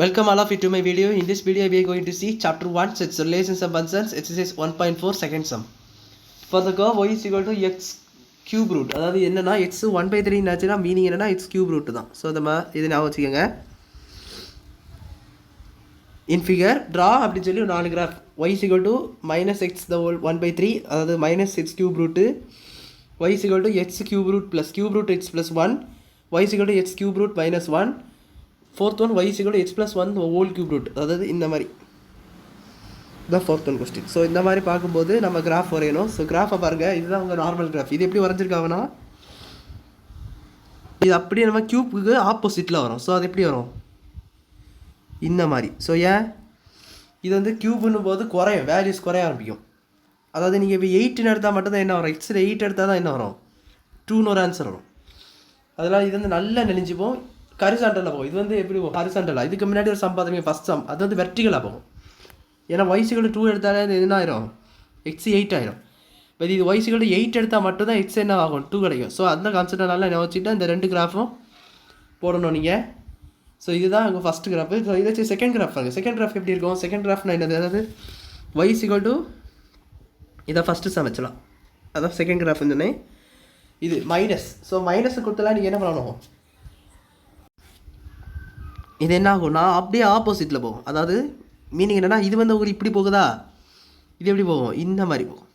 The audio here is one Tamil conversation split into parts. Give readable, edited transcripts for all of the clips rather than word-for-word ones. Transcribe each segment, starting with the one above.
Welcome all of you to my video. In this video, we are going to see chapter 1, sets relations and functions, exercise 1.4 second sum. For the curve y is equal to x cube root. அதாவது என்னன்னா x 1/3 ஆச்சுன்னா மீனிங் என்னன்னா x cube root தான். ஸோ நம்ம இதை ஞாபகம் வச்சுக்கோங்க. In figure, draw அப்படின்னு சொல்லி 4 graph y is equal to minus x the whole 1/3, அதாவது minus x cube root, y is equal to x cube root plus cube root x plus 1, y is equal to x cube root minus 1, fourth one y is equal to x plus 1 whole cube root. அதாவது இந்த மாதிரி தான் ஃபோர்த் ஒன் கொஸ்டின். ஸோ இந்த மாதிரி பார்க்கும்போது நம்ம கிராஃப் வரையணும். ஸோ கிராஃபை பாருங்கள், இதுதான் உங்கள் நார்மல் கிராஃப். இது எப்படி வரைஞ்சிருக்காங்கன்னா இது அப்படியே நம்ம க்யூப்புக்கு ஆப்போசிட்டில் வரும். ஸோ அது எப்படி வரும் இந்த மாதிரி. ஸோ ஏன் இது வந்து க்யூப்னும் போது குறையும், வேல்யூஸ் குறைய ஆரம்பிக்கும். அதாவது நீங்கள் இப்போ 8ன்னு எடுத்தால் மட்டும்தான் என்ன வரும், எக்ஸில் 8 எடுத்தால் தான் என்ன வரும், 2ன்னு ஒரு ஆன்சர் வரும். அதனால் இது வந்து நல்லா நெளிஞ்சுப்போம், ஹரிசாண்டலில் போகும். இது வந்து எப்படி போகும், ஹரிசாண்டலாக. இதுக்கு முன்னாடி ஒரு சம் பார்த்துருங்க, ஃபஸ்ட் சம். அது வந்து வெர்டிகலாக போகும். ஏன்னா y = 2 எடுத்தாலே இது என்ன ஆயிரும், x 8 ஆயிரும். இப்போ இது y = 8 எடுத்தால் மட்டும்தான் x என்ன ஆகும், 2 கிடைக்கும். ஸோ அந்த கான்செப்டை நல்லா ஞாபகம் இந்த ரெண்டு கிராஃபும் போடணும் நீங்கள். ஸோ இதுதான் உங்கள் ஃபஸ்ட் கிராஃபு. ஸோ இதை செகண்ட் கிராஃப் பாருங்கள். செகண்ட் கிராஃப் எப்படி இருக்கும், செகண்ட் கிராஃப்னா என்னது, அதாவது y = இதை ஃபஸ்ட்டு சமைச்சலாம். அதான் செகண்ட் கிராஃப்னு சொன்னேன். இது மைனஸ். ஸோ மைனஸை கொடுத்தலாம் நீங்கள் என்ன பண்ணணும், இது என்ன ஆகும்னா அப்படியே ஆப்போசிட்டில் போகும். அதாவது மீனிங் என்னென்னா இது வந்து உங்களுக்கு இப்படி போகுதா, இது எப்படி போகும், இந்த மாதிரி போகும்.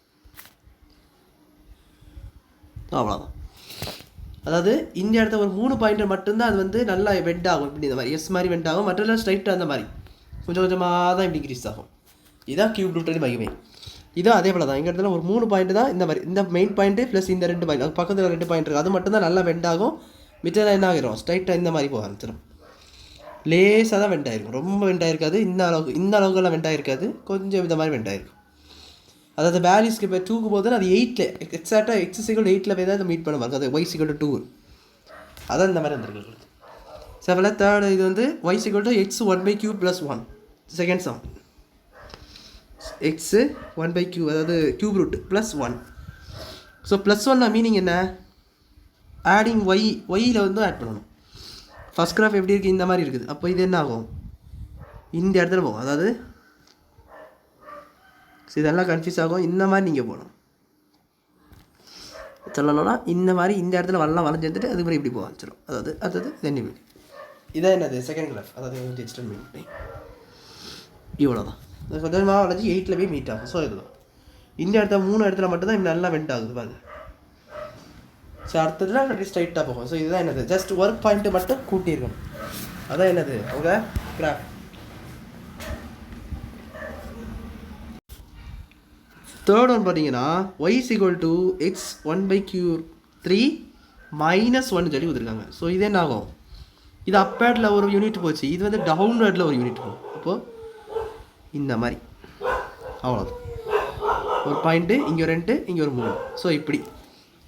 அவ்வளோதான். அதாவது இந்த இடத்த ஒரு 3 பாயிண்ட் மட்டும்தான் அது வந்து நல்லா வெண்ட் ஆகும். இப்படி இந்த மாதிரி எஸ் மாதிரி வெண்ட் ஆகும். மற்றெல்லாம் ஸ்ட்ரைட்டாக அந்த மாதிரி கொஞ்சம் கொஞ்சமாக தான் இப்படி இன்க்ரீஸ் ஆகும். இதுதான் கியூப் ரூட் மையமே. இதுவும் அதே போல் தான். இந்த இடத்துல ஒரு 3 பாயிண்ட் தான் இந்த மாதிரி, இந்த மெயின் பாயிண்ட்டு ப்ளஸ் இந்த 2 பாயிண்ட், அது பக்கத்தில் 2 பாயிண்ட் இருக்குது. அது மட்டும் தான் நல்லா வெண்ட் ஆகும். மிச்சம் என்ன ஆகிரும், ஸ்ட்ரைட்டாக இந்த மாதிரி போக ஆரம்பிச்சிடும். லேசாக தான் வெண்ட் ஆகிருக்கும், ரொம்ப வெண்ட் ஆகிருக்காது. இந்த அளவுக்குலாம் வெண்ட் ஆகிருக்காது, கொஞ்சம் இந்த மாதிரி வெண்ட் ஆகிருக்கும். அதாவது வேல்யூஸ்க்கு இப்போ 2க்கு போது அது 8ல் எக்ஸாக்டாக x = 8ல் போய் தான் அதை மீட் பண்ண பாருங்க. அது y = 2, அதான் இந்த மாதிரி வந்துருக்கு. செவல தேர்டு இது வந்து y = x 1/3 + 1 second sum. x 1/3 அதாவது cube root plus 1. So plus 1 meaning என்ன, ஆடிங் ஒய்யில் வந்து ஆட் பண்ணணும். ஃபஸ்ட் கிராஃப் எப்படி இருக்குது, இந்த மாதிரி இருக்குது. அப்போ இது என்ன ஆகும், இந்த இடத்துல போகும். அதாவது இதெல்லாம் கன்ஃபியூஸ் ஆகும். இந்த மாதிரி நீங்கள் போகணும். சொல்லணும்னா இந்த மாதிரி இந்த இடத்துல வரலாம் வளைஞ்சு எடுத்துட்டு அது மாதிரி இப்படி போக ஆரம்பிச்சிடும். அதாவது தென் இதான் என்னது செகண்ட் கிராஃப். அதாவது எக்ஸ்டெண்ட் பண்ணி இவ்வளோ தான். கொஞ்சமாக வளைஞ்சி 8ல் போய் மீட் ஆகும். ஸோ இதுதான் இந்த இடத்துல 3 இடத்துல மட்டும்தான் நல்லா வெண்ட் ஆகுது பாருங்க. ஸோ அடுத்ததுல அப்படி ஸ்ட்ரைட்டாக போகும். ஸோ இதுதான் என்னது, ஜஸ்ட் ஒர்க் பாயிண்ட்டு மட்டும் கூட்டியிருக்கணும். அதான் என்னது உங்கள் கிராஃப். தேர்ட் ஒன் பார்த்தீங்கன்னா y = x 1/3 - 1 சொல்லி கொடுத்துருக்காங்க. ஸோ இது என்ன ஆகும், இது அப்பேர்டில் ஒரு யூனிட் போச்சு, இது வந்து டவுன்வேர்டில் ஒரு யூனிட் போகும். அப்போது இந்த மாதிரி அவ்வளோதான். ஒரு பாயிண்ட்டு, இங்கே ஒரு 2, இங்கே ஒரு 3. ஸோ இப்படி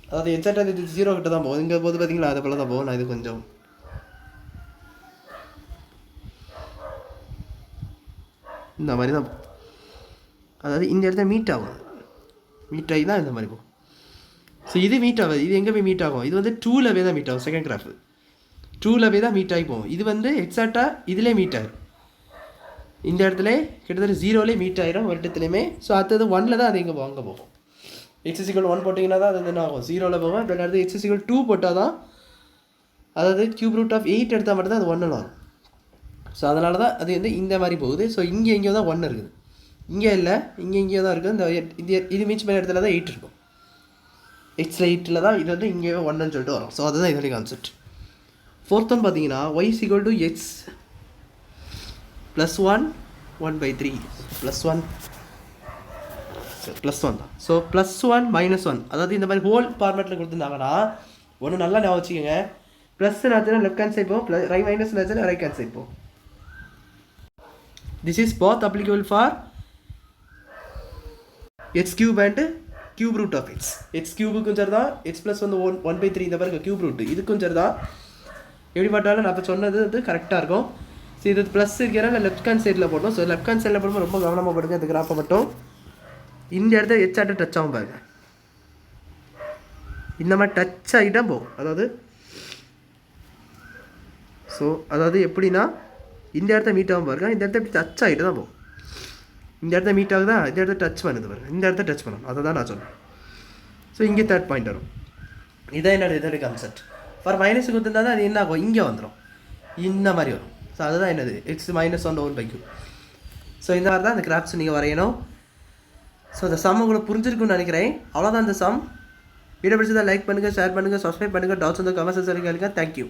அதாவது எக்ஸாக்டாக இது 0 கிட்ட தான் போகும். இங்கே போது பார்த்தீங்களா, அதை போல தான் போகும். நான் இது கொஞ்சம் இந்த மாதிரி தான், அதாவது இந்த இடத்துல மீட் ஆகும், மீட் ஆகி தான் இந்த மாதிரி போகும். ஸோ இது மீட் ஆகாது. இது எங்கே போய் மீட் ஆகும், இது வந்து 2ல் போய் தான் மீட் ஆகும். செகண்ட் கிராஃப் 2ல் போய் தான் மீட் ஆகி போகும். இது வந்து எக்ஸாக்டாக இதிலே மீட் ஆகிடும். இந்த இடத்துல கிட்டத்தட்ட 0லே மீட் ஆகிடும் ஒரு இடத்துலையுமே. ஸோ அடுத்தது 1ல் தான் அது எங்கே அங்கே போகும். x = 1 போட்டிங்கன்னா தான் அது என்ன ஆகும், 0ல் போகும். இப்போ அடுத்து x = 2 போட்டால் தான், அதாவது கியூப் ரூட் ஆஃப் 8 எடுத்தால் மட்டும் தான் அது 1ல் வரும். ஸோ அதனால தான் அது வந்து இந்த மாதிரி போகுது. ஸோ இங்கே எங்கேயோ தான் 1 இருக்குது, இங்கே இல்லை, இங்கே எங்கேயோ தான் இருக்குது. இந்த இது மீச் பண்ண இடத்துல தான் 8 இருக்கும். எக்ஸில் 8ல் தான் இது வந்து இங்கே 1ன்னு சொல்லிட்டு வரும். ஸோ அதுதான் இதோடைய கான்செப்ட். ஃபோர்த் ஒன் பார்த்தீங்கன்னா y = x + 1 1/3 + 1 +1 தான். ஸோ +1 - 1, அதாவது இந்த மாதிரி ஹோல் ஃபார்மேட்டில் கொடுத்துருந்தாங்கன்னா ஒன்று நல்லா ஞாபகம் வச்சுக்கோங்க. ப்ளஸ் ஆச்சுன்னா லெஃப்ட் ஹேண்ட் சைட் போகும், மைனஸ் ஆச்சுன்னா ரைட் ஹேண்ட் சைட் போகும். This is both applicable for x³ and cube root of x. x³ சரி தான், x + 1/3 இந்த பாருங்க கியூப் ரூட், இதுக்கும் சரி தான். எப்படி பார்த்தாலும் நான் இப்போ சொன்னது வந்து கரெக்டாக இருக்கும். ஸோ இது ப்ளஸ் இருக்கிறனால லெஃப்ட் ஹேண்ட் சைடில் போட்டோம். ஸோ லெஃப்ட் ஹேண்ட் சைடில் போடும்போது ரொம்ப கவனமாக போடுங்க. இந்த கிராஃபை மட்டும் இந்த இடத்துல எச்சாட்ட டச் ஆகும் பாருங்க. இந்த மாதிரி டச் ஆகிட்டால் போகும். அதாவது ஸோ அதாவது எப்படின்னா இந்த இடத்த மீட் ஆகும் பாருங்க, இந்த இடத்த இப்படி டச் ஆகிட்டு தான் போகும். இந்த இடத்த மீட் ஆகுதா, இந்த இடத்த டச் பண்ணுது பாருங்க, இந்த இடத்த டச் பண்ணணும், அதை தான் நான் சொன்னேன். ஸோ இங்கே தேர்ட் பாயிண்ட் வரும். இதான் என்னோட இதோட கான்செப்ட். ஃபார் மைனஸுக்கு கொடுத்துருந்தா அது என்ன ஆகும், இங்கே வந்துடும், இந்த மாதிரி வரும். ஸோ அதுதான் என்னது எக்ஸ் -1/q. ஸோ இந்த மாதிரி தான் அந்த கிராஃப்ட்ஸ் நீங்கள் வரையணும். ஸோ அந்த சம் உங்களுக்கு புரிஞ்சிருக்குன்னு நினைக்கிறேன். அவ்வளோதான் அந்த சம். வீடியோ பிடிச்சதை லைக் பண்ணுங்கள், ஷேர் பண்ணுங்கள், சப்ஸ்கிரைப் பண்ணுங்கள். டவுட்ஸ் வந்து கமெண்ட்ஸ் கேளுங்க. தேங்க்யூ.